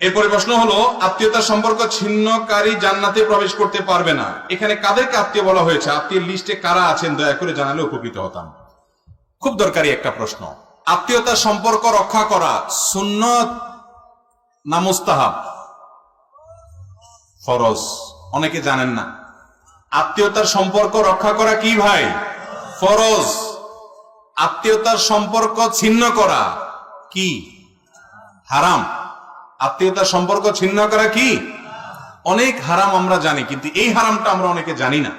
এরপরে প্রশ্ন হলো, আত্মীয়তার সম্পর্ক ছিন্নকারী জান্নাতে প্রবেশ করতে পারবে না। এখানে কাদেরকে আত্মীয় বলা হয়েছে? আত্মীয়ের লিস্টে কারা আছেন দয়া করে জানালে উপকৃত হতাম। খুব দরকারি একটা প্রশ্ন। আত্মীয়তার সম্পর্ক রক্ষা করা সুন্নত না মুস্তাহাব? ফরজ। অনেকে জানেন না আত্মীয়তার সম্পর্ক রক্ষা করা কি ভাই? ফরজ। আত্মীয়তার সম্পর্ক ছিন্ন করা কি? হারাম। আত্মীয়তার সম্পর্ক ছিন্ন করা কি? অনেক হারাম আমরা জানি, কিন্তু এই হারামটা আমরা অনেকে জানি না।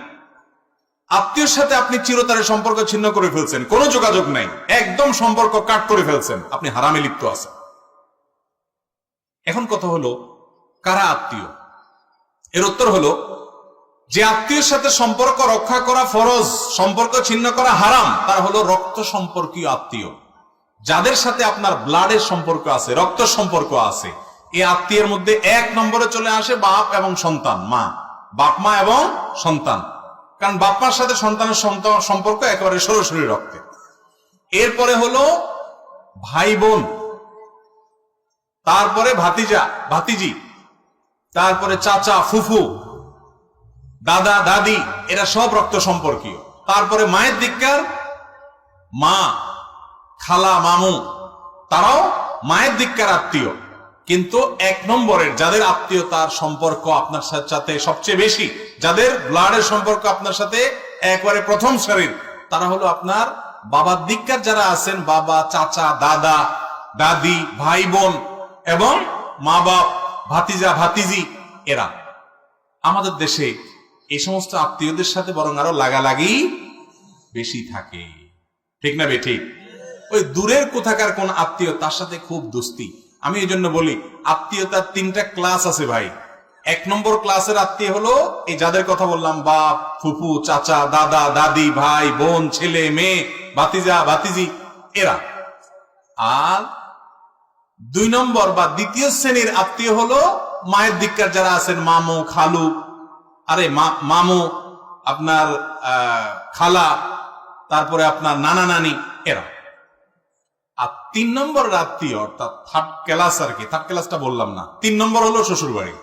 আত্মীয়র সাথে আপনি চিরতরের সম্পর্ক ছিন্ন করে ফেলছেন, কোনো যোগাযোগ নাই, একদম সম্পর্ক কাট করে ফেলছেন, আপনি হারামে লিপ্ত আছেন। এখন কথা হলো, কারা আত্মীয়? এর উত্তর হলো, যে আত্মীয়ের সাথে সম্পর্ক রক্ষা করা ফরজ, সম্পর্ক ছিন্ন করা হারাম, তারা হলো রক্ত সম্পর্কীয় আত্মীয়। যাদের সাথে আপনার ব্লাডের সম্পর্ক আছে, রক্ত সম্পর্ক আছে, এই আত্মীয়ের মধ্যে এক নম্বরে চলে আসে বাপ এবং সন্তান, মা, বাপ মা এবং সন্তান। কারণ বাপ মার সাথে সন্তানের সম্পর্ক একেবারে সরাসরি রক্তের। এরপরে হলো ভাই বোন, তারপরে ভাতিজা ভাতিজি, তারপরে চাচা ফুফু, দাদা দাদি, এরা সব রক্ত সম্পর্কীয়। তারপরে মায়ের দিককার মা, খালা, মামু, তারাও মায়ের দিককার আত্মীয়। কিন্তু এক নম্বরের যাদের আত্মীয়তার সম্পর্ক আপনার সাথে সবচেয়ে বেশি, যাদের ব্লাডের সম্পর্ক আপনার সাথে একবারে প্রথম সারির, তারা হলো আপনার বাবার দিককার যারা আছেন, বাবা, চাচা, দাদা, দাদি, ভাই বোন এবং মা বাপ, ভাতিজা ভাতিজি, এরা। আমাদের দেশে এই সমস্ত আত্মীয়দের সাথে বরং আরো লাগালাগি বেশি থাকে, ঠিক না বেঠিক? ওই দূরের কোথাকার কোন আত্মীয়, তার সাথে খুব দোস্তি। আমি এই জন্য বলি, আত্মীয়তার তিনটা ক্লাস আছে ভাই। এক নম্বর ক্লাসের আত্মীয় হলো এই যাদের কথা বললাম, বাপ, ফুফু, চাচা, দাদা, দাদি, ভাই বোন, ছেলে মেয়ে, ভাতিজা ভাতিজি, এরা। আর দুই নম্বর বা দ্বিতীয় শ্রেণীর আত্মীয় হলো মায়ের দিককার যারা আছেন, মামু, খালু, মামু, আপনার খালা, তারপরে আপনার নানা নানি, এরা। আর তিন নম্বর আত্মীয়, অর্থাৎ থার্ড ক্লাস আর কি, থার্ড ক্লাসটা বললাম না, তিন নম্বর হলো শ্বশুর বাড়ি।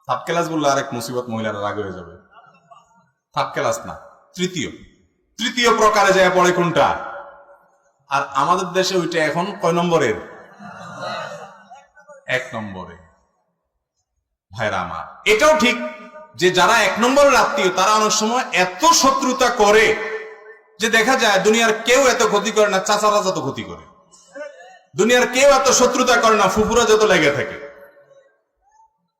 থার্ড ক্লাস বললে আরেক মুসিবত, মহিলারা রাগ হয়ে যাবে। থার্ড ক্লাস না, তৃতীয় প্রকারে যায় পড়ে কোনটা? আর আমাদের দেশে ওইটা এখন কয় নম্বরের? এক নম্বরে। ভাইরা আমার, এটাও ঠিক যে যারা এক নম্বরের আত্মীয়, তারা অনেক সময় এত শত্রুতা করে যে দেখা যায় দুনিয়ার কেউ এত ক্ষতি করে না, চাচারা যত ক্ষতি করে। দুনিয়ার কেউ এত শত্রুতা করে না, ফুফুরা যত লেগে থাকে।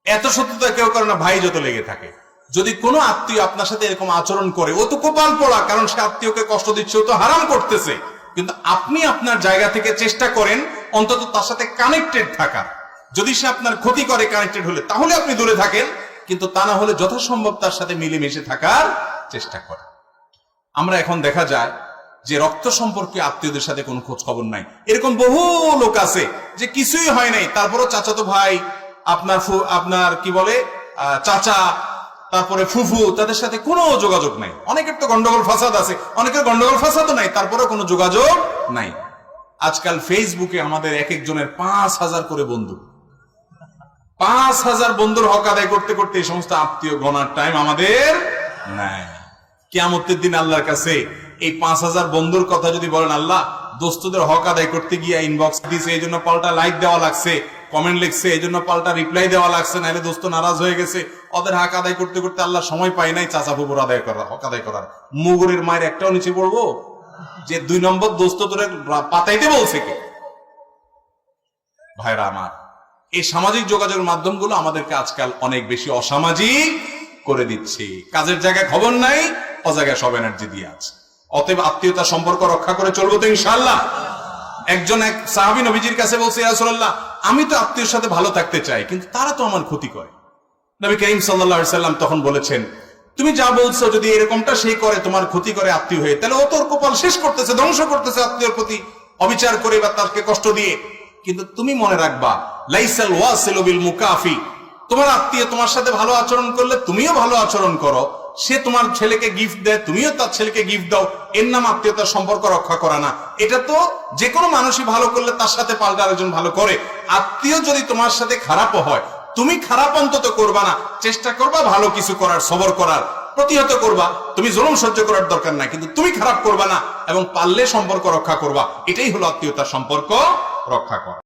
এত শত্রুতা কেউ করে না, ভাই যত লেগে থাকে। যদি কোনো আত্মীয় আপনার সাথে এরকম আচরণ করে, ও তো কপাল পোড়া, কারণ সে আত্মীয়কে কষ্ট দিচ্ছে, ও তো হারাম করতেছে। কিন্তু আপনি আপনার জায়গা থেকে চেষ্টা করেন অন্তত তার সাথে কানেক্টেড থাকার। যদি সে আপনার ক্ষতি করে কানেক্টেড হলে, তাহলে আপনি দূরে থাকেন, কিন্তু তা না হলে যথাসম্ভব তার সাথে মিলেমিশে থাকার চেষ্টা করেন। আমরা এখন দেখা যায় যে রক্ত সম্পর্কে আত্মীয়দের সাথে কোনো খোঁজ খবর নাই। এরকম বহু লোক আছে যে কিছুই হয় নাই, তারপরও চাচাতো ভাই, আপনার কি বলে চাচা, তারপরে ফুফু, তাদের সাথে কোনো যোগাযোগ নাই। অনেকের তো গন্ডগোল ফাসাদ আছে, অনেকের গন্ডগোল ফাসাদও নাই, তারপরেও কোনো যোগাযোগ নাই। আজকাল ফেসবুকে আমাদের এক একজনের 5,000 করে বন্ধু। 5,000 বন্ধুর হক আদায় করতে করতে এই সমস্ত আত্মীয় গণার টাইম আমাদের নাই। কিয়ামতের দিন আল্লাহর কাছে এই 5,000 বন্ধুর কথা যদি বলেন, আল্লাহ দোস্তদের হক আদায় করতে গিয়ে ইনবক্স দিছে, এই জন্য পাল্টা লাইক দেওয়া লাগছে, কমেন্ট লিখছে, এই জন্য পাল্টা রিপ্লাই দেওয়া লাগছে, নাহলে দোস্ত নারাজ হয়ে গেছে, ওদের হক আদায় করতে করতে আল্লাহ সময় পায় নাই চাচা ফুপুর আদায় করার, হক আদায় করার। মুগুরের মায়ের একটাও নিচে পড়বো যে 2 নম্বর দোস্ত তোরে পাতাইতে বলছে কে? ভাইরা আমার, এই সামাজিক যোগাযোগের মাধ্যমগুলো আমাদেরকে আজকাল অনেক বেশি অসামাজিক করে দিচ্ছে। কাজের জায়গায় খবর নাই, অজায়গায় সব এনার্জি দিয়ে আছে। অতএব আত্মীয়তার সম্পর্ক রক্ষা করে চলবো তো ইনশাআল্লাহ। এক সাহাবী নবীজির কাছে বলছে, ইয়া রাসূলুল্লাহ, আমি তো আত্মীয়ের সাথে ভালো থাকতে চাই, কিন্তু তারা তো আমার ক্ষতি করে। নবী করিম সাল্লাল্লাহু আলাইহি সাল্লাম তখন বলেছেন, তুমি যা বলছো, যদি এরকমটা সে করে, তোমার ক্ষতি করে আত্মীয় হয়ে, তাহলে ও তোর কপাল শেষ করতেছে, ধ্বংস করতেছে আত্মীয়ের প্রতি অবিচার করে বা তাকে কষ্ট দিয়ে। কিন্তু তুমি মনে রাখবা, লাইসাল ওয়াসিলু বিল মুকাফি, তোমার আত্মীয় তোমার সাথে ভালো আচরণ করলে তুমিও ভালো আচরণ করো, সে তোমার ছেলেকে গিফট দেয়, তুমিও তার ছেলেকে গিফট দাও, এর নাম আত্মীয়তার সম্পর্ক রক্ষা করা না। এটা তো যে কোনো মানুষই ভালো করলে তার সাথে পাল্টা আরেকজন ভালো করে। আত্মীয় যদি তোমার সাথে খারাপও হয়, তুমি খারাপ অন্তত করবা না, চেষ্টা করবা ভালো কিছু করার, সবর করার, প্রতিহত করবা। তুমি জুলুম সহ্য করার দরকার নাই, কিন্তু তুমি খারাপ করবা না এবং পারলে সম্পর্ক রক্ষা করবা। এটাই হলো আত্মীয়তার সম্পর্ক রক্ষা করা।